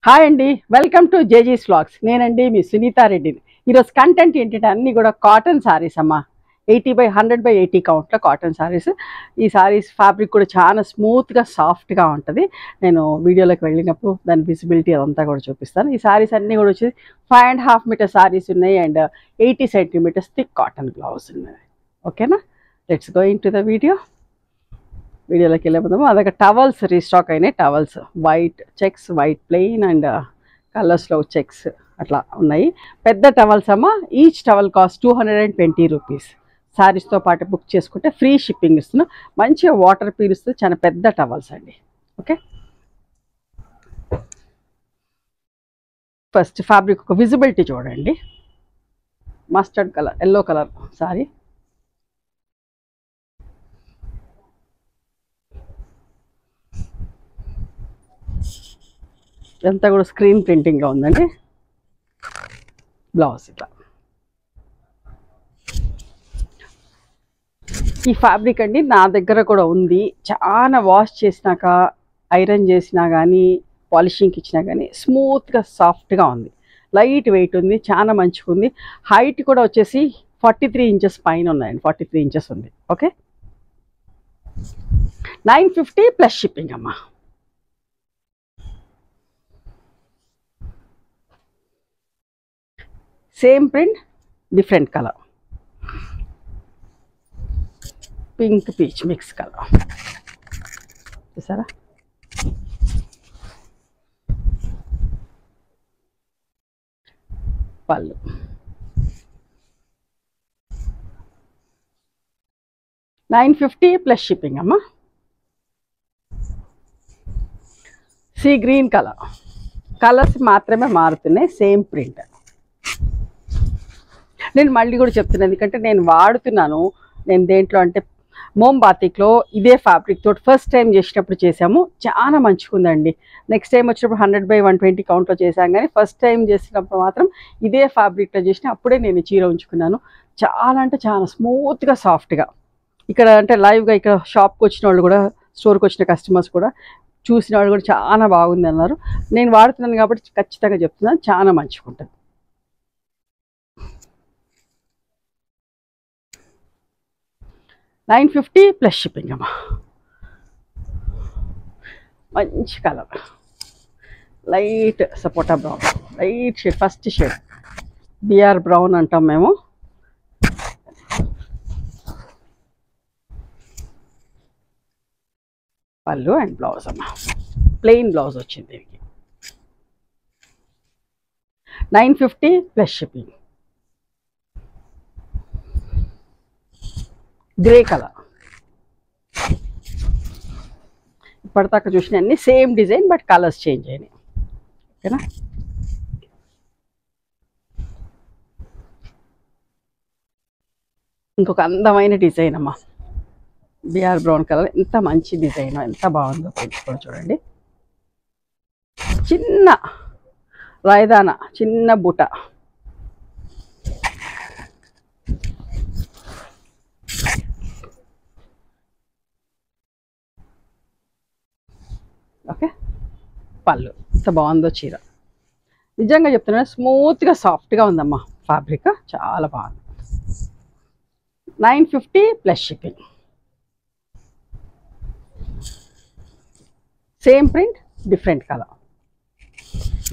Hi అండి, welcome to జేజీస్ vlogs. నేనండి మీ సునీతా రెడ్డిని. ఈరోజు కంటెంట్ ఏంటంటే అన్నీ కూడా కాటన్ సారీస్ అమ్మా. 80/100/80 కౌంట్లో కాటన్ సారీస్. ఈ సారీస్ ఫ్యాబ్రిక్ కూడా చాలా స్మూత్గా సాఫ్ట్గా ఉంటుంది. నేను వీడియోలోకి వెళ్ళినప్పుడు దాని విజిబిలిటీ అదంతా కూడా చూపిస్తాను. ఈ సారీస్ అన్నీ కూడా వచ్చేసి 5.5 మీటర్ సారీస్ ఉన్నాయి and 80 centimetres thick cotton blouse ఉన్నాయి. ఓకేనా, let's go in to the వీడియోలోకి వెళ్ళిపోదాము. అదొక టవల్స్ రీస్టాక్ అయినాయి. Towels white checks, white plain and కలర్స్లో చెక్స్ అట్లా ఉన్నాయి. పెద్ద టవల్స్ అమ్మ. Each towel cost 220 rupees. శారీస్తో పాటు బుక్ చేసుకుంటే ఫ్రీ షిప్పింగ్ ఇస్తున్నాం. మంచిగా వాటర్ పీలుస్తుంది. చాలా పెద్ద టవల్స్ అండి. ఓకే, ఫస్ట్ ఫ్యాబ్రిక్ ఒక విజిబిలిటీ చూడండి. Mustard colour, yellow colour sorry. ఇదంతా కూడా స్క్రీన్ ప్రింటింగ్లో ఉందండి. బ్లౌజ్ ఇట్లా. ఈ ఫ్యాబ్రిక్ అండి నా దగ్గర కూడా ఉంది. చాలా వాష్ చేసినాక, ఐరన్ చేసినా కానీ, పాలిషింగ్కి ఇచ్చినా కానీ స్మూత్గా సాఫ్ట్గా ఉంది. లైట్ వెయిట్ ఉంది, చాలా మంచిగా ఉంది. హైట్ కూడా వచ్చేసి 43 ఇంచెస్ పైన ఉన్నాయండి. 43 ఇంచెస్ ఉంది. ఓకే, 950 ప్లస్ షిప్పింగ్ అమ్మా. Same print, different colour. Pink peach mix colour చూసారా. పళ్ళు, $950 ప్లస్ షిప్పింగ్ అమ్మా. Sea green colour. కలర్స్ మాత్రమే మారుతున్నాయి, సేమ్ ప్రింట్. నేను మళ్ళీ కూడా చెప్తున్నాను, ఎందుకంటే నేను వాడుతున్నాను. నేను దేంట్లో అంటే మోంబాతిక్లో ఇదే ఫ్యాబ్రిక్ తోటి ఫస్ట్ టైం చేసినప్పుడు చేసాము. చాలా మంచిగా ఉందండి. నెక్స్ట్ టైం వచ్చినప్పుడు 100/120 కౌంట్లో చేశాం. కానీ ఫస్ట్ టైం చేసినప్పుడు మాత్రం ఇదే ఫ్యాబ్రిక్లో చేసిన అప్పుడే నేను చీర ఉంచుకున్నాను. చాలా అంటే చాలా స్మూత్గా సాఫ్ట్గా. ఇక్కడ అంటే లైవ్గా ఇక్కడ షాప్కి వచ్చిన వాళ్ళు కూడా, స్టోర్కి వచ్చిన కస్టమర్స్ కూడా చూసిన వాళ్ళు కూడా చాలా బాగుంది అన్నారు. నేను వాడుతున్నాను కాబట్టి ఖచ్చితంగా చెప్తున్నాను, చాలా మంచిగా ఉంటుంది. $950 ప్లస్ షిప్పింగ్ అమ్మా. మంచి colour, light sapota brown, light shade, first shade BR brown అంటాం మేము. పళ్ళు అండ్ బ్లౌజ్ అమ్మా. ప్లెయిన్ బ్లౌజ్ వచ్చింది దీనికి. 950 ప్లస్ షిప్పింగ్. Grey colour. ఇప్పటిదాకా చూసిన అన్ని same design, but colours change అయినాయి. ఓకేనా, ఇంకొక అందమైన డిజైన్ అమ్మా. బిఆర్ బ్రౌన్ కలర్. ఎంత మంచి డిజైన్, ఎంత బాగుందో కూడా చూడండి. చిన్న రాయదానా, చిన్న బుట్ట. ఓకే, పళ్ళు ఎంత బాగుందో చీర. నిజంగా చెప్తున్నా, స్మూత్గా సాఫ్ట్గా ఉందమ్మా ఫ్యాబ్రిక్, చాలా బాగుంది. 950 plus shipping. Same print, different colour.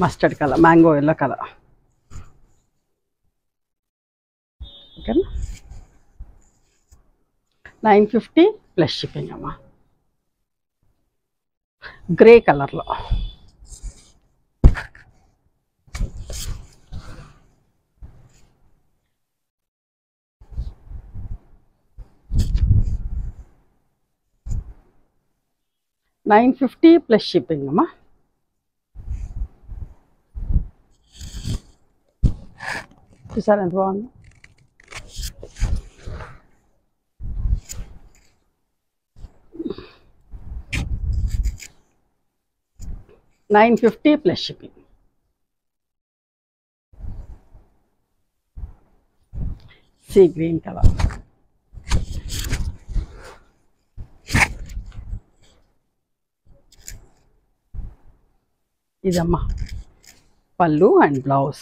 Mustard colour, mango yellow colour. ఓకేనా, 950 ప్లస్ షిప్పింగ్ అమ్మా. గ్రే కలర్లో. $950 ప్లస్ షిప్పింగ్ అమ్మా. చూసారా ఎంత బాగుంది. $950 plus shipping. Sea green colour. ఇదమ్మా పళ్ళు అండ్ బ్లౌజ్.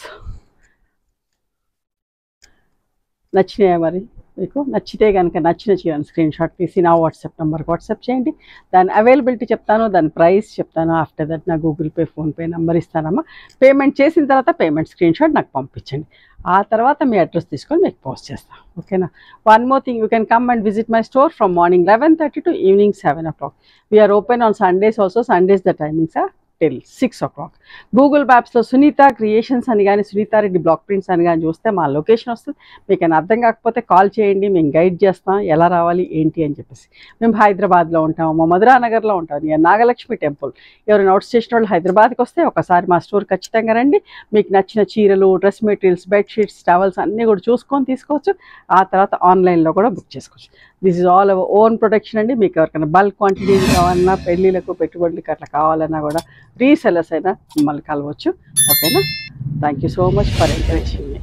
నచ్చినాయా మరి మీకు? నచ్చితే కనుక నచ్చిన చీరను స్క్రీన్ షాట్ తీసి నా వాట్సాప్ నెంబర్కి వాట్సాప్ చేయండి. దాని అవైలబిలిటీ చెప్తాను, దాని ప్రైస్ చెప్తాను. ఆఫ్టర్ దట్ నా గూగుల్ పే, ఫోన్పే నెంబర్ ఇస్తానమ్మా. పేమెంట్ చేసిన తర్వాత పేమెంట్ స్క్రీన్ షాట్ నాకు పంపించండి. ఆ తర్వాత మీ అడ్రస్ తీసుకొని మీకు పోస్ట్ చేస్తాను. ఓకేనా? One more thing, you can come and visit my store from morning 11:30 to evening 7 o'clock. We are open on Sundays also. Sundays the timings are till 6 o'clock. Google మ్యాప్స్లో Sunitha creations అని కానీ Sunitha Reddy block prints అని కానీ చూస్తే మా location వస్తుంది. మీకు ఏమైనా అర్థం కాకపోతే కాల్ చేయండి, మేము గైడ్ చేస్తాం ఎలా రావాలి ఏంటి అని చెప్పేసి. మేము హైదరాబాద్లో ఉంటాము, మా మధురానగర్లో ఉంటాం, నియర్ నాగలక్ష్మి టెంపుల్. ఎవరైనా అవుట్ స్టేషన్ వాళ్ళు హైదరాబాద్కి వస్తే ఒకసారి మా స్టోర్ ఖచ్చితంగా రండి. మీకు నచ్చిన చీరలు, డ్రెస్ మెటీరియల్స్, బెడ్షీట్స్, టవల్స్ అన్నీ కూడా చూసుకొని తీసుకోవచ్చు. ఆ తర్వాత ఆన్లైన్లో కూడా బుక్ చేసుకోవచ్చు. This is all our own production అండి. మీకు ఎవరికైనా బల్క్ క్వాంటిటీ కావాలన్నా, పెళ్ళిళ్ళకు, పెట్టుబడులకి అట్లా కావాలన్నా కూడా రీసెల్లర్స్ అయినా మిమ్మల్ని కలవచ్చు. ఓకేనా? Thank you so much for encouraging me.